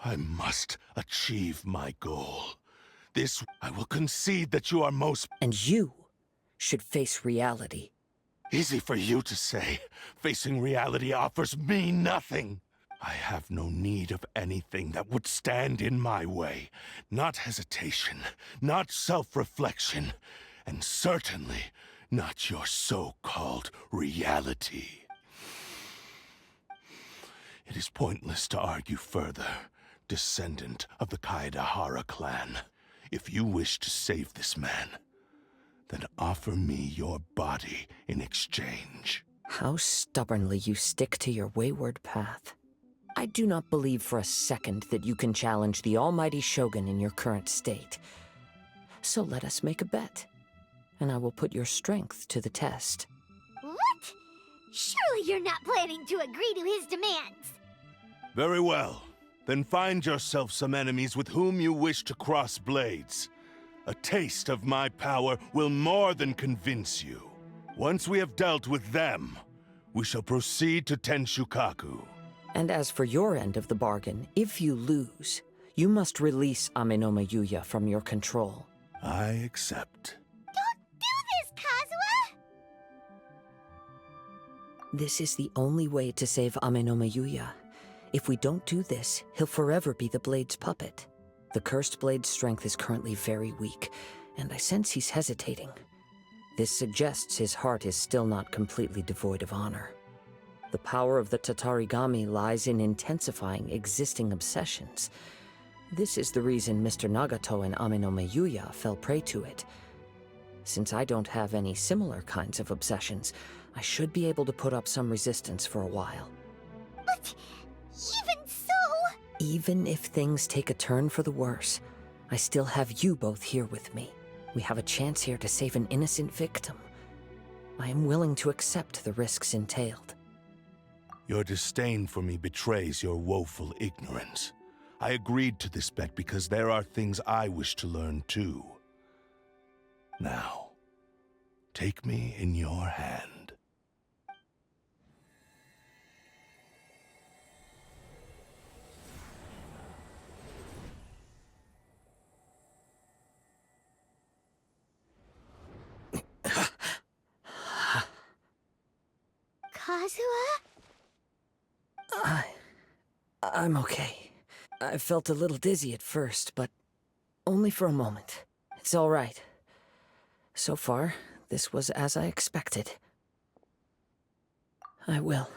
I must achieve my goal. This, I will concede that you are most... And you should face reality. Easy for you to say. Facing reality offers me nothing. I have no need of anything that would stand in my way. Not hesitation, not self-reflection, and certainly not your so-called reality. It is pointless to argue further, descendant of the Kaedahara clan. If you wish to save this man, then offer me your body in exchange. How stubbornly you stick to your wayward path. I do not believe for a second that you can challenge the almighty Shogun in your current state. So let us make a bet, and I will put your strength to the test. What? Surely you're not planning to agree to his demands. Very well. Then find yourself some enemies with whom you wish to cross blades. A taste of my power will more than convince you. Once we have dealt with them, we shall proceed to Tenshukaku. And as for your end of the bargain, if you lose, you must release Amenoma Yuya from your control. I accept. Don't do this, Kazuh! This is the only way to save Amenoma Yuya. If we don't do this, he'll forever be the Blade's puppet. The Cursed Blade's strength is currently very weak, and I sense he's hesitating. This suggests his heart is still not completely devoid of honor. The power of the Tatarigami lies in intensifying existing obsessions. This is the reason Mr. Nagato and Amenoma Yuya fell prey to it. Since I don't have any similar kinds of obsessions, I should be able to put up some resistance for a while. But even so... Even if things take a turn for the worse, I still have you both here with me. We have a chance here to save an innocent victim. I am willing to accept the risks entailed. Your disdain for me betrays your woeful ignorance. I agreed to this bet because there are things I wish to learn too. Now, take me in your hand. Kazuh? I'm okay. I felt a little dizzy at first, but only for a moment. It's all right. So far, this was as I expected. I will.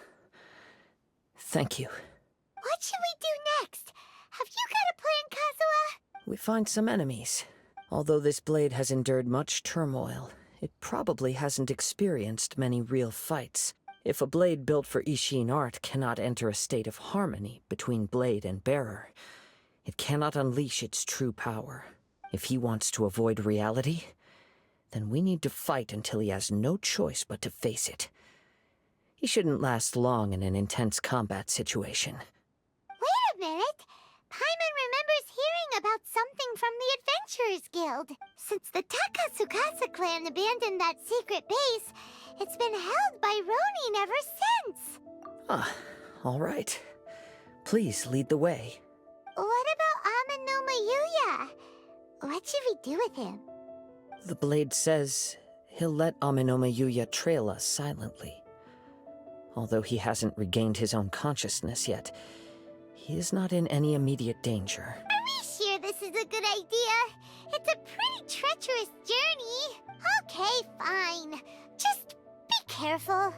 Thank you. What should we do next? Have you got a plan, Kazuh? We find some enemies. Although this blade has endured much turmoil, it probably hasn't experienced many real fights. If a blade built for Ishin art cannot enter a state of harmony between blade and bearer, it cannot unleash its true power. If he wants to avoid reality, then we need to fight until he has no choice but to face it. He shouldn't last long in an intense combat situation. Wait a minute! Paimon remembers hearing about something from the Adventurers Guild. Since the Takasukasa clan abandoned that secret base, it's been held by Ronin ever since. Ah, all right. Please lead the way. What about Amenoma Yuya? What should we do with him? The blade says he'll let Amenoma Yuya trail us silently. Although he hasn't regained his own consciousness yet, he is not in any immediate danger. Are we sure this is a good idea? It's a pretty treacherous journey. Okay, fine. Just be careful.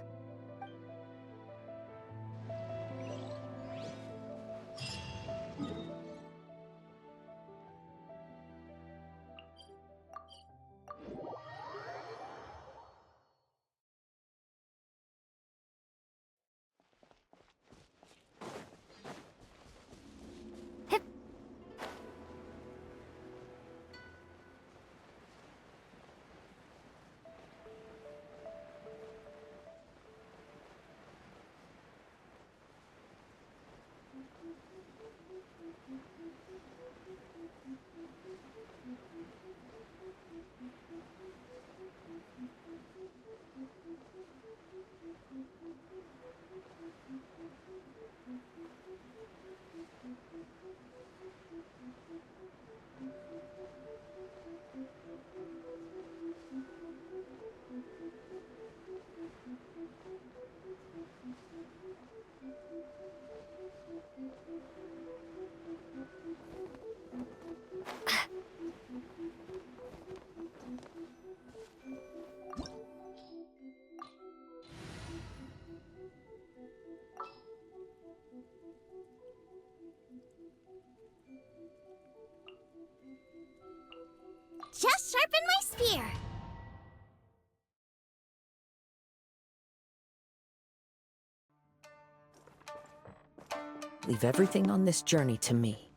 Leave everything on this journey to me.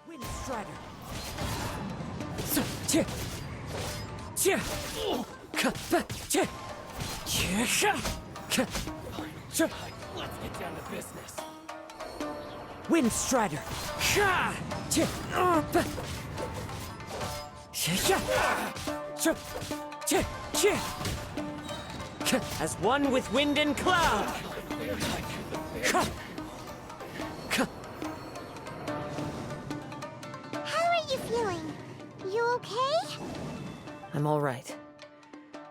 Wind Strider! Let's get down to business. Wind Strider! As one with wind and cloud! How are you feeling? You okay? I'm all right.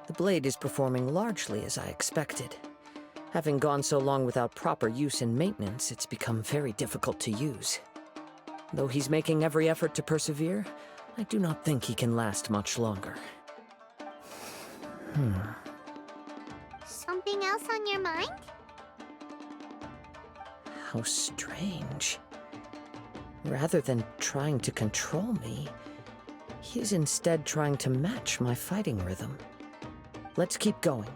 The blade is performing largely as I expected. Having gone so long without proper use and maintenance, it's become very difficult to use. Though he's making every effort to persevere, I do not think he can last much longer. Something else on your mind? How strange. Rather than trying to control me, he is instead trying to match my fighting rhythm. Let's keep going.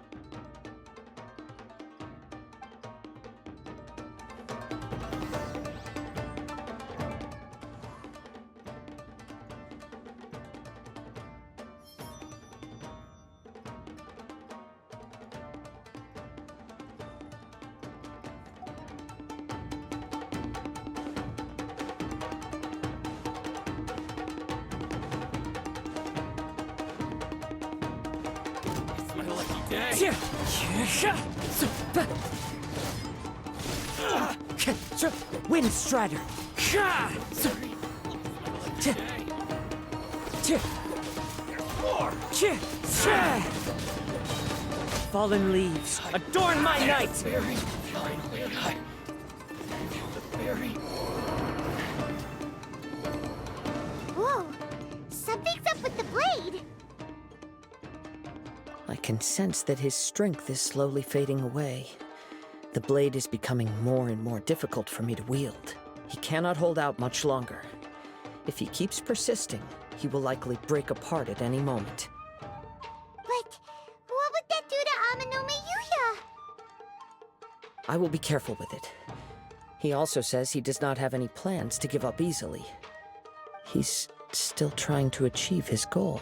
It's my lucky day. Wind Strider! Fallen leaves, adorn my night! Finally, I feel the berry. Whoa! Something's up with the blade! I can sense that his strength is slowly fading away. The blade is becoming more and more difficult for me to wield. He cannot hold out much longer. If he keeps persisting, he will likely break apart at any moment. But what would that do to Amino Mayuya? I will be careful with it. He also says he does not have any plans to give up easily. He's still trying to achieve his goal.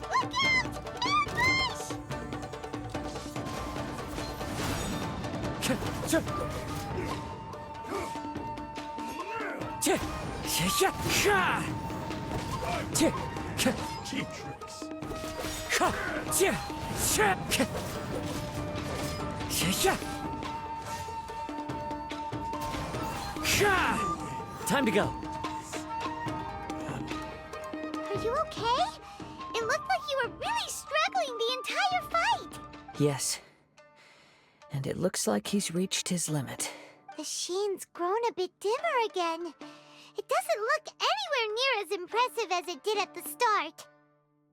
Look out! Ambush! Cheap tricks. Time to go. Are you okay? It looked like you were really struggling the entire fight. Yes. And it looks like he's reached his limit. The sheen's grown a bit dimmer again. It doesn't look anywhere near as impressive as it did at the start.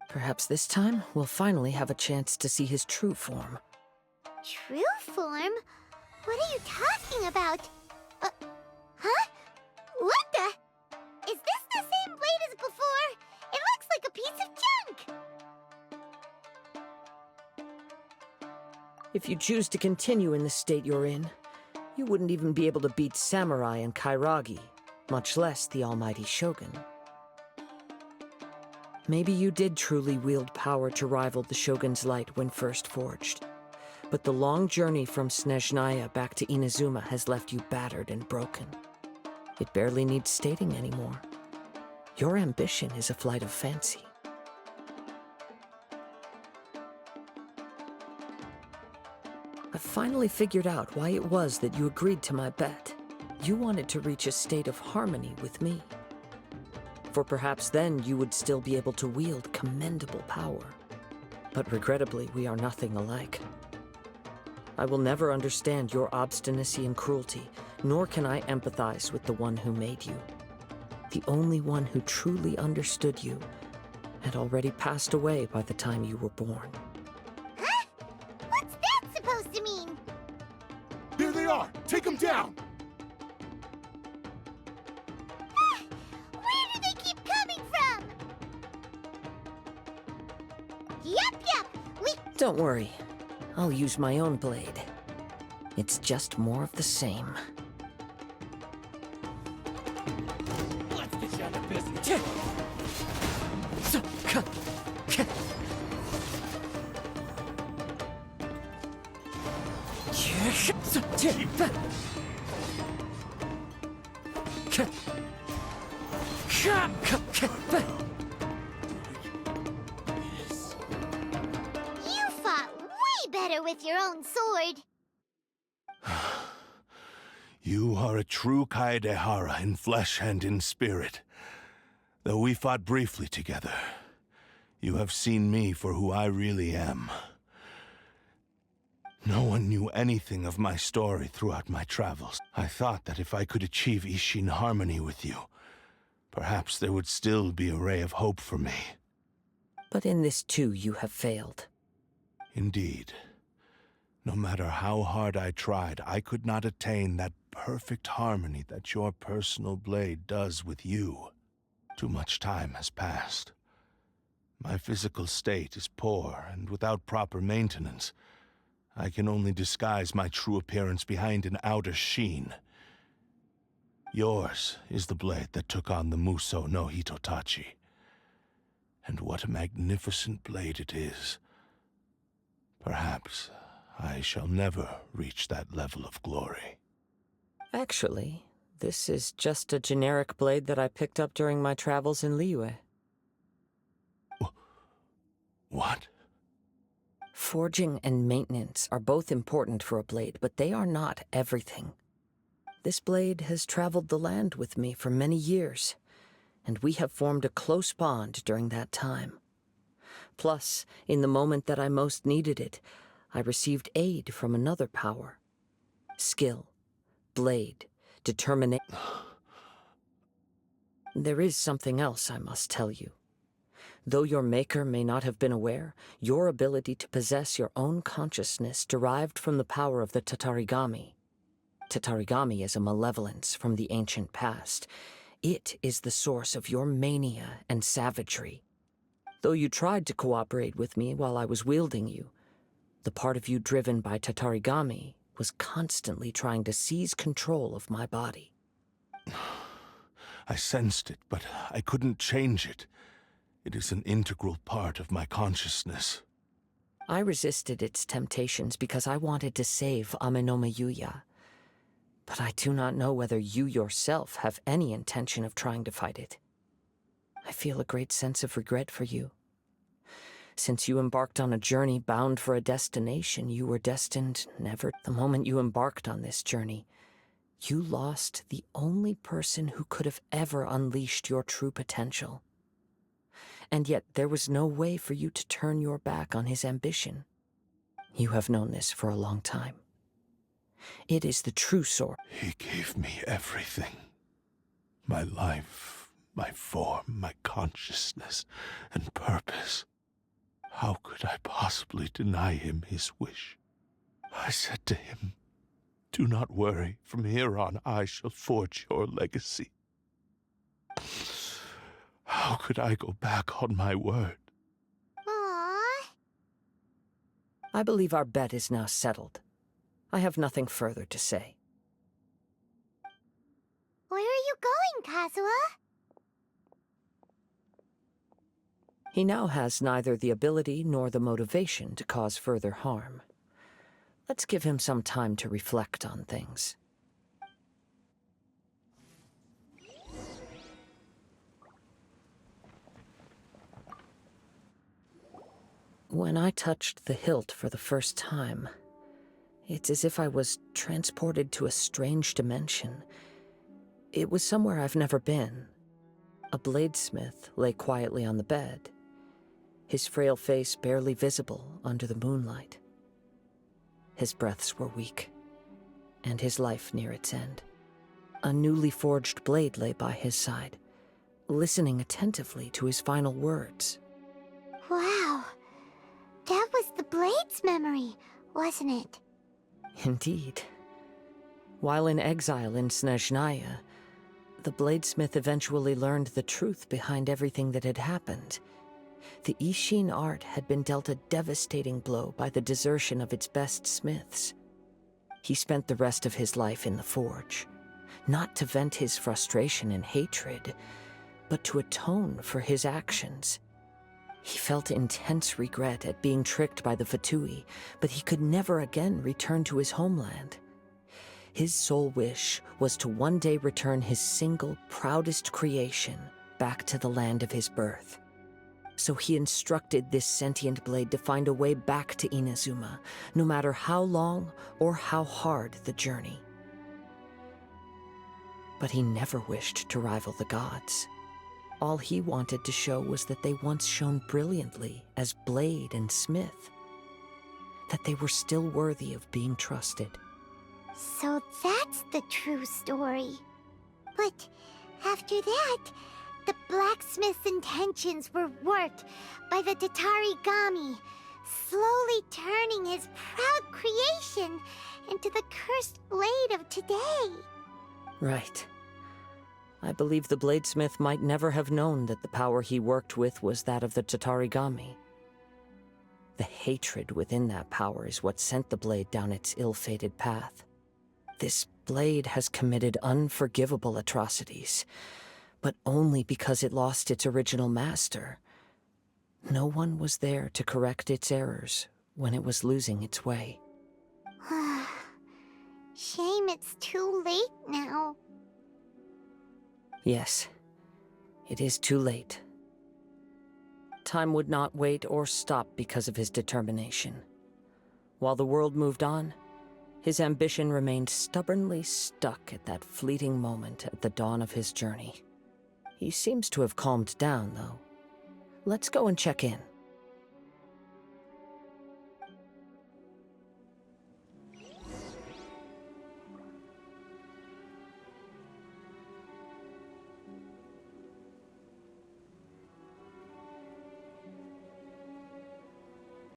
Perhaps this time we'll finally have a chance to see his true form. True form? What are you talking about? Huh? What the? Is this the same blade as before? It looks like a piece of junk. If you choose to continue in the state you're in, you wouldn't even be able to beat Samurai and Kairagi, much less the almighty Shogun. Maybe you did truly wield power to rival the Shogun's light when first forged. But the long journey from Snezhnaya back to Inazuma has left you battered and broken. It barely needs stating anymore. Your ambition is a flight of fancy. I've finally figured out why it was that you agreed to my bet. You wanted to reach a state of harmony with me. For perhaps then you would still be able to wield commendable power. But regrettably, we are nothing alike. I will never understand your obstinacy and cruelty, nor can I empathize with the one who made you. The only one who truly understood you had already passed away by the time you were born. Huh? What's that supposed to mean? There they are! Take them down! Where do they keep coming from? Yup, we... Don't worry. I'll use my own blade. It's just more of the same. Let's get down to business. You fought way better with your own sword. You are a true Kaedehara in flesh and in spirit. Though we fought briefly together, you have seen me for who I really am. No one knew anything of my story throughout my travels. I thought that if I could achieve Ishin harmony with you, perhaps there would still be a ray of hope for me. But in this too, you have failed. Indeed. No matter how hard I tried, I could not attain that perfect harmony that your personal blade does with you. Too much time has passed. My physical state is poor, and without proper maintenance, I can only disguise my true appearance behind an outer sheen. Yours is the blade that took on the Muso no Hitotachi. And what a magnificent blade it is. Perhaps I shall never reach that level of glory. Actually, this is just a generic blade that I picked up during my travels in Liyue. What? Forging and maintenance are both important for a blade, but they are not everything. This blade has traveled the land with me for many years, and we have formed a close bond during that time. Plus, in the moment that I most needed it, I received aid from another power. Skill, blade, determination. There is something else I must tell you. Though your maker may not have been aware, your ability to possess your own consciousness derived from the power of the Tatarigami. Tatarigami is a malevolence from the ancient past. It is the source of your mania and savagery. Though you tried to cooperate with me while I was wielding you, the part of you driven by Tatarigami was constantly trying to seize control of my body. I sensed it, but I couldn't change it. It is an integral part of my consciousness. I resisted its temptations because I wanted to save Amenoma Yuya. But I do not know whether you yourself have any intention of trying to fight it. I feel a great sense of regret for you. Since you embarked on a journey bound for a destination, you were destined never. The moment you embarked on this journey, you lost the only person who could have ever unleashed your true potential. And yet there was no way for you to turn your back on his ambition. You have known this for a long time. It is the true sword. He gave me everything. My life, my form, my consciousness, and purpose. How could I possibly deny him his wish? I said to him, "Do not worry. From here on, I shall forge your legacy." How could I go back on my word? Aww. I believe our bet is now settled. I have nothing further to say. Where are you going, Kazuh? He now has neither the ability nor the motivation to cause further harm. Let's give him some time to reflect on things. When I touched the hilt for the first time, It's as if I was transported to a strange dimension. It was somewhere I've never been. A bladesmith lay quietly on the bed, his frail face barely visible under the moonlight. His breaths were weak, and his life near its end. A newly forged blade lay by his side, listening attentively to his final words. Wow. That was the Blade's memory, wasn't it? Indeed. While in exile in Snezhnaya, the bladesmith eventually learned the truth behind everything that had happened. The Ishin art had been dealt a devastating blow by the desertion of its best smiths. He spent the rest of his life in the forge, not to vent his frustration and hatred, but to atone for his actions. He felt intense regret at being tricked by the Fatui, but he could never again return to his homeland. His sole wish was to one day return his single, proudest creation back to the land of his birth. So he instructed this sentient blade to find a way back to Inazuma, no matter how long or how hard the journey. But he never wished to rival the gods. All he wanted to show was that they once shone brilliantly as blade and smith, that they were still worthy of being trusted. So that's the true story. But after that, the blacksmith's intentions were warped by the Tatarigami, slowly turning his proud creation into the cursed blade of today. Right. I believe the bladesmith might never have known that the power he worked with was that of the Tatarigami. The hatred within that power is what sent the blade down its ill-fated path. This blade has committed unforgivable atrocities, but only because it lost its original master. No one was there to correct its errors when it was losing its way. Shame it's too late now. Yes, it is too late. Time would not wait or stop because of his determination. While the world moved on, his ambition remained stubbornly stuck at that fleeting moment at the dawn of his journey. He seems to have calmed down, though. Let's go and check in.